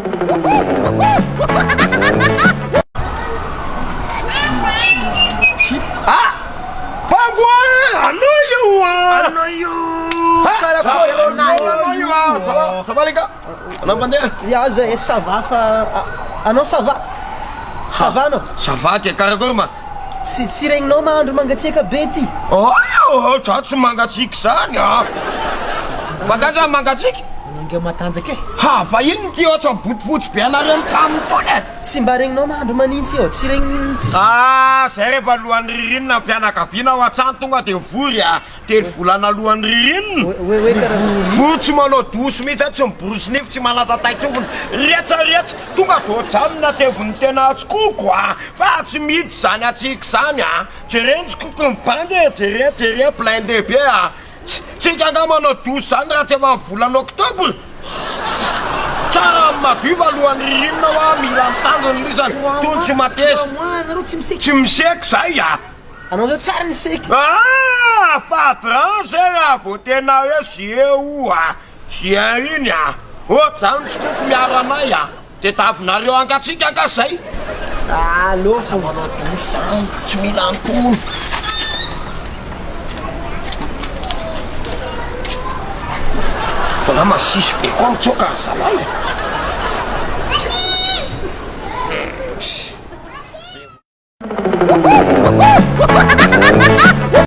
Ça va les gars? Ya zay ça va fa anao ça va? Ça va anao? Ça va ke karakory ma? Tsy regninao mahandro mangatsiaka be ty. Za tsy mangatsiaka zany a. Bakaza mangatsiaka? Nga matanjaka e. Fa ino ty ohatsa botifotsy be anareo mitraminy tony e. Tsy mba regninao mahandro manintsy eo, tsy regny Zay rehefa alohan'ny ririnina mpianakaviana ao an-trano tonga de vory telo volana alohan'ny ririnina. Hoe karaha Vory tsy manao doso mihitsy tsy miborosy nify tsy malaza taitsovony rihetsa tonga do janona tevony tena atsikoko fa tsy miditsy zany atsika zany jereny tsikoko mibangy jere plein de be tsika nga manao doso zany raha tsy efa ny volana oktobra tsara madio fa alohan'ny ririnina hoa mila mitandrony lisany tony tsy matesy nareo tsy miseky. tsy miseky zay Anao zao tsara niseky. Fadran zay raha vo tena hoe zeo zien iny zany tsikoko miaro anay de tavinareo angatsika ka zay Allo fa manao doso zany tsy mila antony fa nga masisy be koa mitsoka ny zalay